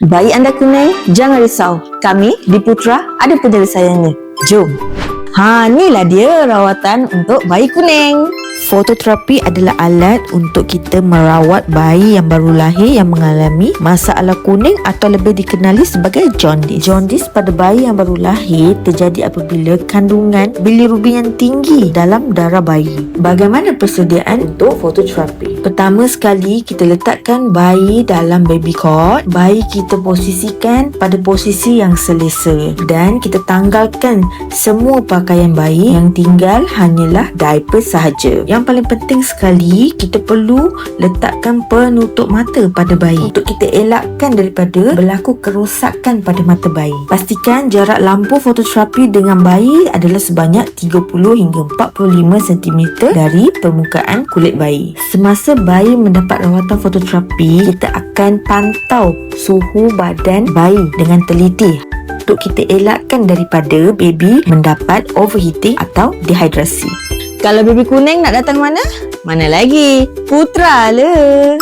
Bayi anda kuning, jangan risau. Kami di Putra ada penyelesaiannya. Jom. Inilah dia rawatan untuk bayi kuning. Fototerapi adalah alat untuk kita merawat bayi yang baru lahir yang mengalami masalah kuning atau lebih dikenali sebagai jaundice. Jaundice pada bayi yang baru lahir terjadi apabila kandungan bilirubin yang tinggi dalam darah bayi. Bagaimana persediaan untuk fototerapi? Pertama sekali, kita letakkan bayi dalam baby cot. Bayi kita posisikan pada posisi yang selesa dan kita tanggalkan semua pakaian bayi, yang tinggal hanyalah diaper sahaja. Yang paling penting sekali, kita perlu letakkan penutup mata pada bayi untuk kita elakkan daripada berlaku kerosakan pada mata bayi. Pastikan jarak lampu fototerapi dengan bayi adalah sebanyak 30 hingga 45 cm dari permukaan kulit bayi. Semasa bayi mendapat rawatan fototerapi, kita akan pantau suhu badan bayi dengan teliti untuk kita elakkan daripada baby mendapat overheating atau dehidrasi. Kalau baby kuning nak datang mana? Mana lagi? Putra le.